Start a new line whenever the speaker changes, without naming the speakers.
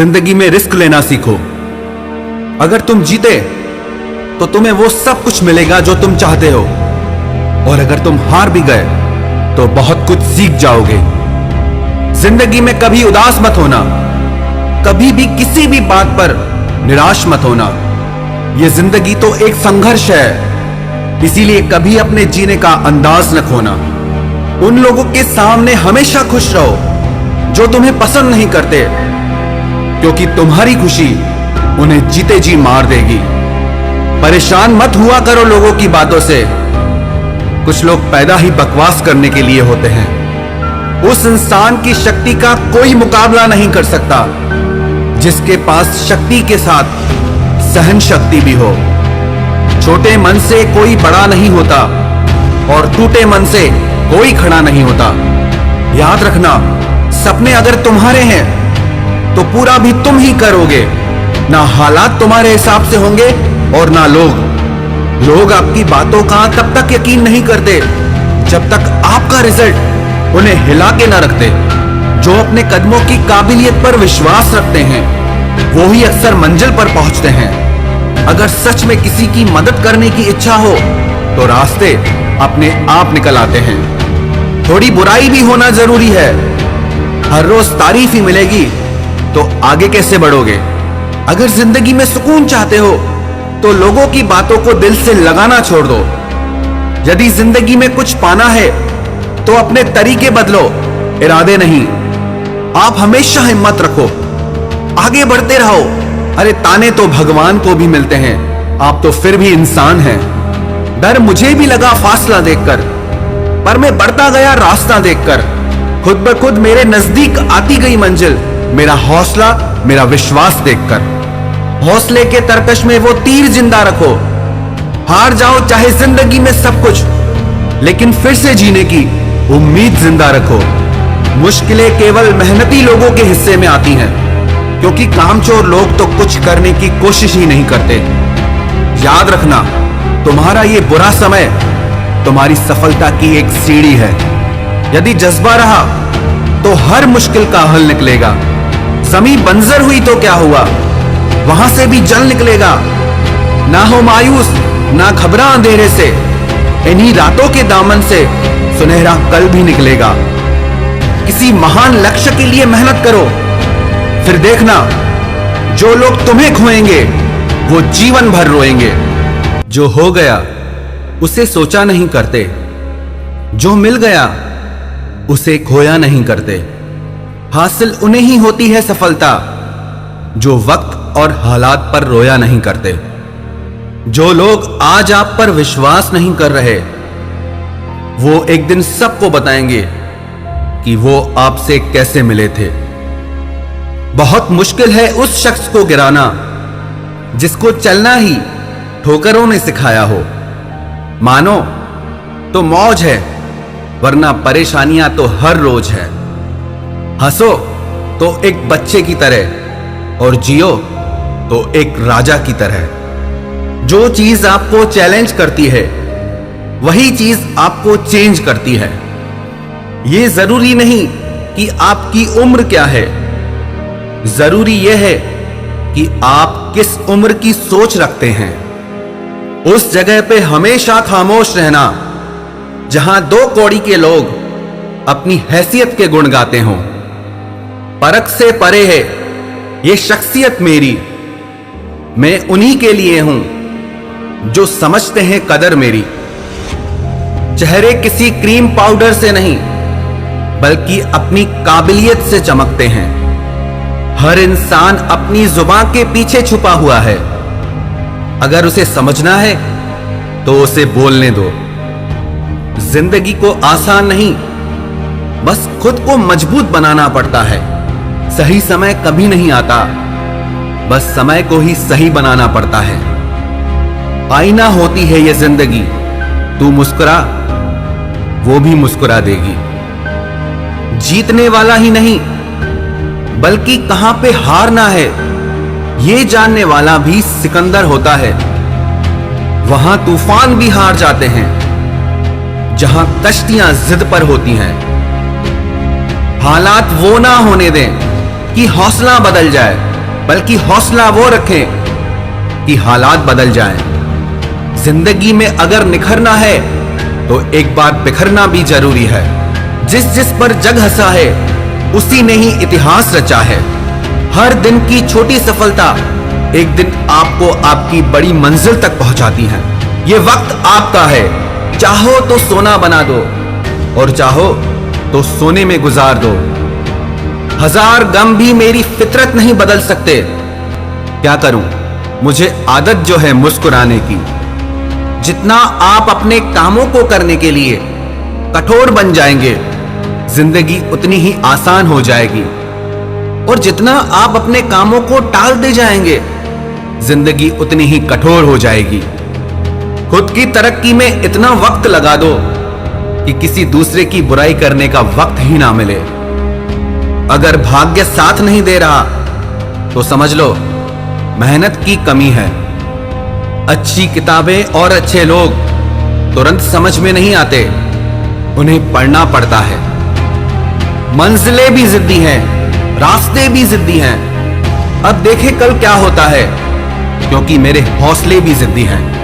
जिंदगी में रिस्क लेना सीखो। अगर तुम जीते तो तुम्हें वो सब कुछ मिलेगा जो तुम चाहते हो, और अगर तुम हार भी गए तो बहुत कुछ सीख जाओगे। जिंदगी में कभी उदास मत होना, कभी भी किसी भी बात पर निराश मत होना। यह जिंदगी तो एक संघर्ष है, इसीलिए कभी अपने जीने का अंदाज न खोना। उन लोगों के सामने हमेशा खुश रहो जो तुम्हें पसंद नहीं करते, क्योंकि तुम्हारी खुशी उन्हें जीते जी मार देगी। परेशान मत हुआ करो लोगों की बातों से, कुछ लोग पैदा ही बकवास करने के लिए होते हैं। उस इंसान की शक्ति का कोई मुकाबला नहीं कर सकता जिसके पास शक्ति के साथ सहन शक्ति भी हो। छोटे मन से कोई बड़ा नहीं होता और टूटे मन से कोई खड़ा नहीं होता। याद रखना, सपने अगर तुम्हारे हैं तो पूरा भी तुम ही करोगे। ना हालात तुम्हारे हिसाब से होंगे और ना लोग आपकी बातों का तब तक यकीन नहीं करते जब तक आपका रिजल्ट उन्हें हिला के ना रखते। जो अपने कदमों की काबिलियत पर विश्वास रखते हैं वो ही अक्सर मंजिल पर पहुंचते हैं। अगर सच में किसी की मदद करने की इच्छा हो तो रास्ते अपने आप निकल आते हैं। थोड़ी बुराई भी होना जरूरी है। हर रोज तारीफ ही मिलेगी तो आगे कैसे बढ़ोगे? अगर जिंदगी में सुकून चाहते हो तो लोगों की बातों को दिल से लगाना छोड़ दो। यदि जिंदगी में कुछ पाना है तो अपने तरीके बदलो, इरादे नहीं। आप हमेशा हिम्मत रखो, आगे बढ़ते रहो। अरे ताने तो भगवान को भी मिलते हैं, आप तो फिर भी इंसान हैं। डर मुझे भी लगा फासला देखकर, पर मैं बढ़ता गया रास्ता देखकर। खुद ब खुद मेरे नजदीक आती गई मंजिल, मेरा हौसला, मेरा विश्वास देखकर। हौसले के तरकश में वो तीर जिंदा रखो। हार जाओ चाहे जिंदगी में सब कुछ, लेकिन फिर से जीने की उम्मीद जिंदा रखो। मुश्किलें केवल मेहनती लोगों के हिस्से में आती हैं, क्योंकि कामचोर लोग तो कुछ करने की कोशिश ही नहीं करते। याद रखना, तुम्हारा ये बुरा समय तुम्हारी सफलता की एक सीढ़ी है। यदि जज्बा रहा तो हर मुश्किल का हल निकलेगा। जमीन बंजर हुई तो क्या हुआ, वहां से भी जल निकलेगा। ना हो मायूस, ना घबरा अंधेरे से, इन्हीं रातों के दामन से सुनहरा कल भी निकलेगा। किसी महान लक्ष्य के लिए मेहनत करो, फिर देखना जो लोग तुम्हें खोएंगे वो जीवन भर रोएंगे। जो हो गया उसे सोचा नहीं करते, जो मिल गया उसे खोया नहीं करते। हासिल उन्हें ही होती है सफलता जो वक्त और हालात पर रोया नहीं करते। जो लोग आज आप पर विश्वास नहीं कर रहे वो एक दिन सबको बताएंगे कि वो आपसे कैसे मिले थे। बहुत मुश्किल है उस शख्स को गिराना जिसको चलना ही ठोकरों ने सिखाया हो। मानो तो मौज है, वरना परेशानियां तो हर रोज है। हंसो तो एक बच्चे की तरह और जियो तो एक राजा की तरह। जो चीज आपको चैलेंज करती है वही चीज आपको चेंज करती है। यह जरूरी नहीं कि आपकी उम्र क्या है, जरूरी यह है कि आप किस उम्र की सोच रखते हैं। उस जगह पे हमेशा खामोश रहना जहां दो कौड़ी के लोग अपनी हैसियत के गुण गाते हों। परख से परे है ये शख्सियत मेरी, मैं उन्हीं के लिए हूं जो समझते हैं कदर मेरी। चेहरे किसी क्रीम पाउडर से नहीं बल्कि अपनी काबिलियत से चमकते हैं। हर इंसान अपनी जुबान के पीछे छुपा हुआ है, अगर उसे समझना है तो उसे बोलने दो। जिंदगी को आसान नहीं, बस खुद को मजबूत बनाना पड़ता है। सही समय कभी नहीं आता, बस समय को ही सही बनाना पड़ता है। आईना होती है ये जिंदगी, तू मुस्कुरा वो भी मुस्कुरा देगी। जीतने वाला ही नहीं बल्कि कहां पे हारना है ये जानने वाला भी सिकंदर होता है। वहां तूफान भी हार जाते हैं जहां कश्तियां जिद पर होती हैं। हालात वो ना होने दें कि हौसला बदल जाए, बल्कि हौसला वो रखें कि हालात बदल जाएं। जिंदगी में अगर निखरना है तो एक बार बिखरना भी जरूरी है। जिस जिस पर जग हंसा है उसी ने ही इतिहास रचा है। हर दिन की छोटी सफलता एक दिन आपको आपकी बड़ी मंजिल तक पहुंचाती है। ये वक्त आपका है, चाहो तो सोना बना दो और चाहो तो सोने में गुजार दो। हजार गम भी मेरी फितरत नहीं बदल सकते। क्या करूं, मुझे आदत जो है मुस्कुराने की। जितना आप अपने कामों को करने के लिए कठोर बन जाएंगे, जिंदगी उतनी ही आसान हो जाएगी। और जितना आप अपने कामों को टालते जाएंगे, जिंदगी उतनी ही कठोर हो जाएगी। खुद की तरक्की में इतना वक्त लगा दो कि किसी दूसरे की बुराई करने का वक्त ही ना मिले। अगर भाग्य साथ नहीं दे रहा तो समझ लो मेहनत की कमी है। अच्छी किताबें और अच्छे लोग तुरंत समझ में नहीं आते, उन्हें पढ़ना पड़ता है। मंजिलें भी जिद्दी हैं, रास्ते भी जिद्दी हैं। अब देखें कल क्या होता है, क्योंकि मेरे हौसले भी जिद्दी हैं।